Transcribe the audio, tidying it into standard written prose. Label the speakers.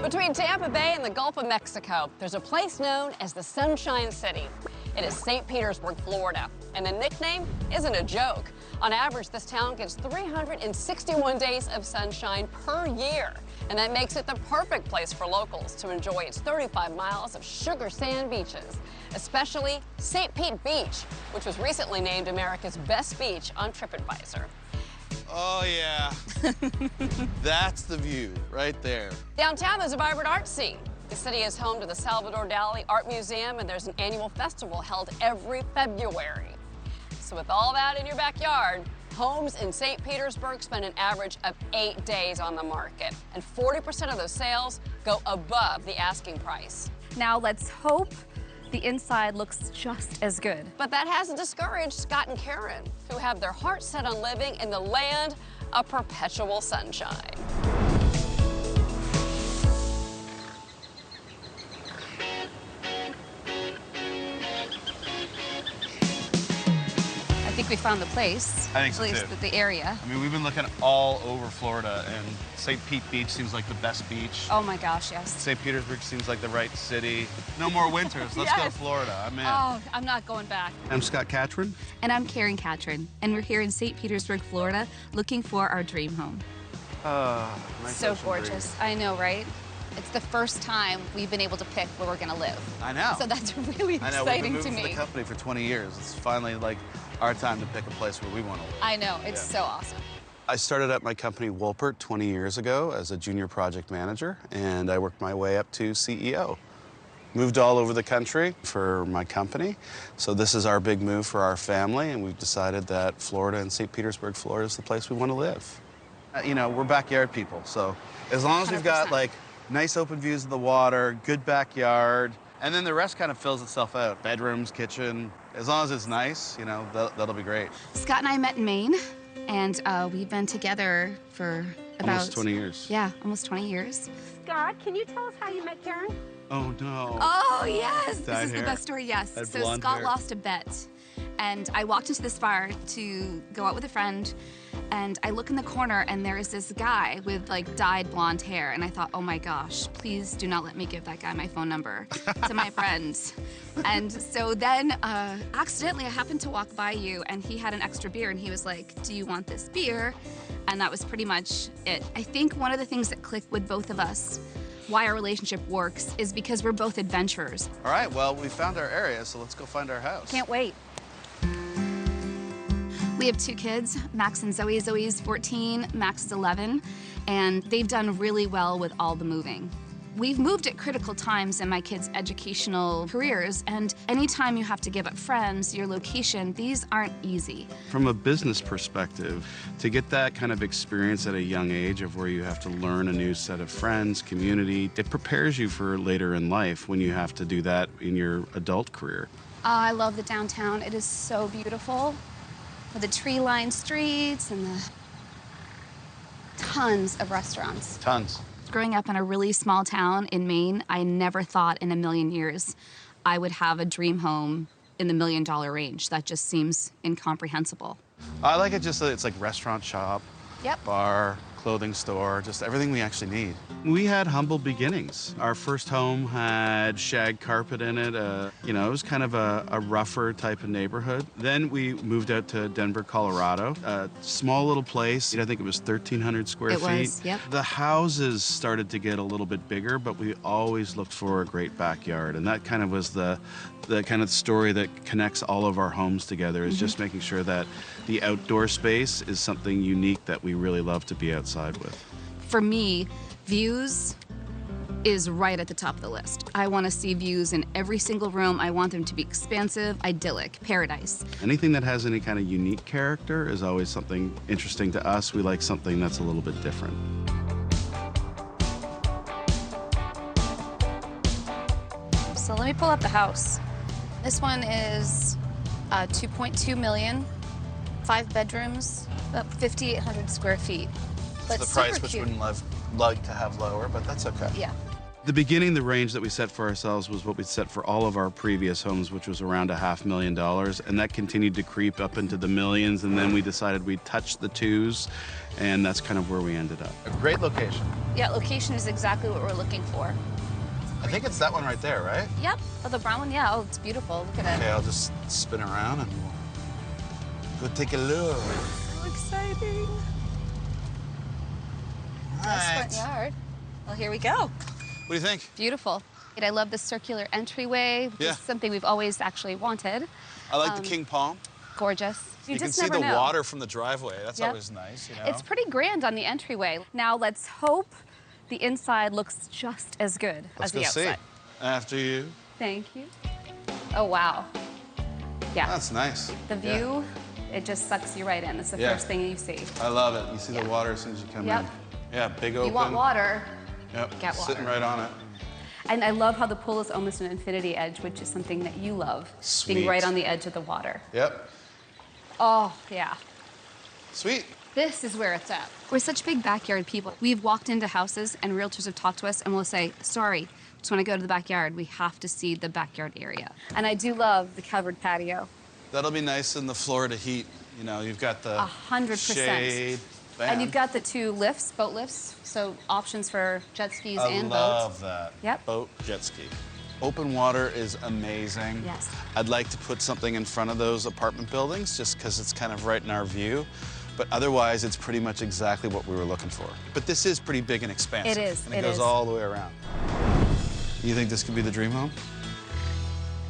Speaker 1: Between Tampa Bay and the Gulf of Mexico, there's a place known as the Sunshine City. It is St. Petersburg, Florida, and the nickname isn't a joke. On average, this town gets 361 days of sunshine per year, and that makes it the perfect place for locals to enjoy its 35 miles of sugar sand beaches, especially St. Pete Beach, which was recently named America's best beach on TripAdvisor.
Speaker 2: Oh, yeah. That's the view right there.
Speaker 1: Downtown, there's a vibrant art scene. The city is home to the Salvador Dali Art Museum, and there's an annual festival held every February. So with all that in your backyard, homes in St. Petersburg spend an average of 8 days on the market, and 40% of those sales go above the asking price.
Speaker 3: Now let's hope the inside looks just as good.
Speaker 1: But that hasn't discouraged Scott and Karen, who have their hearts set on living in the land of perpetual sunshine.
Speaker 3: I think we found the place.
Speaker 2: I think so,
Speaker 3: at least
Speaker 2: too.
Speaker 3: the area.
Speaker 2: I mean, we've been looking all over Florida, and St. Pete Beach seems like the best beach.
Speaker 3: Oh my gosh, yes.
Speaker 2: St. Petersburg seems like the right city. No more winters. Let's go to
Speaker 3: Yes.
Speaker 2: Florida. I'm in.
Speaker 3: Oh, I'm not going back.
Speaker 2: I'm Scott Catron.
Speaker 4: And I'm Karen Catron, and we're here in St. Petersburg, Florida, looking for our dream home.
Speaker 2: Nice
Speaker 3: So
Speaker 2: ocean
Speaker 3: gorgeous.
Speaker 2: breeze.
Speaker 3: I know, right? It's the first time we've been able to pick where we're gonna live.
Speaker 2: I know.
Speaker 3: So that's really
Speaker 2: I know. We've been
Speaker 3: exciting to
Speaker 2: moving for
Speaker 3: me.
Speaker 2: the company for 20 years. It's finally like our time to pick a place where we want to live.
Speaker 3: I know, it's so awesome.
Speaker 2: I started at my company Wolpert 20 years ago as a junior project manager, and I worked my way up to CEO. Moved all over the country for my company, so this is our big move for our family, and we've decided that Florida and St. Petersburg, Florida is the place we want to live. You know, we're backyard people, so as long as we've got
Speaker 3: 100%.
Speaker 2: like nice open views of the water, good backyard, and then the rest kind of fills itself out. Bedrooms, kitchen, as long as it's nice, you know, that'll be great.
Speaker 4: Scott and I met in Maine, and we've been together for about...
Speaker 2: Almost 20 years.
Speaker 4: Yeah, almost 20 years.
Speaker 5: Scott, can you tell us how you met Karen?
Speaker 2: Oh, no.
Speaker 4: Oh, yes! This
Speaker 2: Dyed
Speaker 4: is
Speaker 2: hair.
Speaker 4: the best story, yes.
Speaker 2: Had
Speaker 4: So
Speaker 2: blonde
Speaker 4: Scott
Speaker 2: hair.
Speaker 4: lost a bet, and I walked into this bar to go out with a friend, and I look in the corner, and there is this guy with, like, dyed blonde hair, and I thought, oh my gosh, please do not let me give that guy my phone number to my friends. And so then, accidentally, I happened to walk by you, and he had an extra beer, and he was like, do you want this beer? And that was pretty much it. I think one of the things that clicked with both of us, why our relationship works, is because we're both adventurers.
Speaker 2: All right, well, we found our area, so let's go find our house.
Speaker 3: Can't wait.
Speaker 4: We have 2 kids, Max and Zoe. Zoe's 14, Max is 11, and they've done really well with all the moving. We've moved at critical times in my kids' educational careers, and anytime you have to give up friends, your location, these aren't easy.
Speaker 2: From a business perspective, to get that kind of experience at a young age of where you have to learn a new set of friends, community, it prepares you for later in life when you have to do that in your adult career.
Speaker 4: I love the downtown. It is so beautiful, with the tree-lined streets and the tons of restaurants.
Speaker 2: Tons.
Speaker 4: Growing up in a really small town in Maine, I never thought in a million years I would have a dream home in the $1 million range. That just seems incomprehensible.
Speaker 2: I like it just that it's like restaurant, shop,
Speaker 4: Yep.
Speaker 2: bar, clothing store, just everything we actually need. We had humble beginnings. Our first home had shag carpet in it. You know, it was kind of a rougher type of neighborhood. Then we moved out to Denver, Colorado. A small little place. I think it was 1,300 square
Speaker 4: It
Speaker 2: feet.
Speaker 4: was, yep.
Speaker 2: The houses started to get a little bit bigger, but we always looked for a great backyard. And that kind of was the kind of story that connects all of our homes together, is just making sure that the outdoor space is something unique that we really love to be outside with.
Speaker 4: For me, views is right at the top of the list. I want to see views in every single room. I want them to be expansive, idyllic, paradise.
Speaker 2: Anything that has any kind of unique character is always something interesting to us. We like something that's a little bit different.
Speaker 3: So let me pull up the house. This one is 2.2 million, 5 bedrooms, about 5,800 square feet. But
Speaker 2: the
Speaker 3: super
Speaker 2: price, which
Speaker 3: cute.
Speaker 2: wouldn't like to have lower, but that's okay.
Speaker 3: Yeah.
Speaker 2: The beginning, the range that we set for ourselves was what we set for all of our previous homes, which was around $500,000, and that continued to creep up into the millions, and then we decided we'd touch the 2s, and that's kind of where we ended up. A great location.
Speaker 3: Yeah, location is exactly what we're looking for.
Speaker 2: I think it's that one right there, right?
Speaker 3: Yep. Oh, the brown one? Yeah. Oh, it's beautiful. Look at
Speaker 2: Okay,
Speaker 3: it.
Speaker 2: I'll just spin around and we'll go take a look.
Speaker 3: So exciting. Nice front yard. Well, here we go.
Speaker 2: What do you think?
Speaker 3: Beautiful. And I love the circular entryway, which
Speaker 2: Yeah.
Speaker 3: is something we've always actually wanted.
Speaker 2: I like the king palm.
Speaker 3: Gorgeous.
Speaker 2: You can
Speaker 3: just
Speaker 2: see
Speaker 3: never
Speaker 2: the
Speaker 3: know.
Speaker 2: water from the driveway. That's
Speaker 3: Yep.
Speaker 2: always nice, you know?
Speaker 3: It's pretty grand on the entryway. Now let's hope the inside looks just as good
Speaker 2: Let's
Speaker 3: as the
Speaker 2: go
Speaker 3: outside.
Speaker 2: see. After you.
Speaker 3: Thank you. Oh, wow. Yeah.
Speaker 2: That's nice.
Speaker 3: The
Speaker 2: Yeah.
Speaker 3: view, it just sucks you right in. It's the
Speaker 2: Yeah.
Speaker 3: first thing you see.
Speaker 2: I love it. You see
Speaker 3: Yeah.
Speaker 2: the water as soon as you come
Speaker 3: Yep.
Speaker 2: in. Yeah, big open.
Speaker 3: You want water,
Speaker 2: Yep.
Speaker 3: get water.
Speaker 2: Sitting right on it.
Speaker 3: and I love how the pool is almost an infinity edge, which is something that you love,
Speaker 2: Sweet.
Speaker 3: being right on the edge of the water.
Speaker 2: Yep.
Speaker 3: Oh, yeah.
Speaker 2: Sweet.
Speaker 3: This is where it's at.
Speaker 4: We're such big backyard people. We've walked into houses and realtors have talked to us and we'll say, sorry, just want to go to the backyard. We have to see the backyard area.
Speaker 3: And I do love the covered patio.
Speaker 2: That'll be nice in the Florida heat. You know, you've got the
Speaker 3: 100%.
Speaker 2: shade. Bam.
Speaker 3: And you've got the two lifts, boat lifts, so options for jet skis
Speaker 2: I
Speaker 3: and
Speaker 2: love
Speaker 3: boats.
Speaker 2: that.
Speaker 3: Yep.
Speaker 2: Boat, jet ski. Open water is amazing.
Speaker 3: Yes.
Speaker 2: I'd like to put something in front of those apartment buildings just because it's kind of right in our view. But otherwise, it's pretty much exactly what we were looking for. But this is pretty big and expansive.
Speaker 3: It is,
Speaker 2: And it
Speaker 3: it
Speaker 2: goes
Speaker 3: is.
Speaker 2: all the way around. You think this could be the dream home?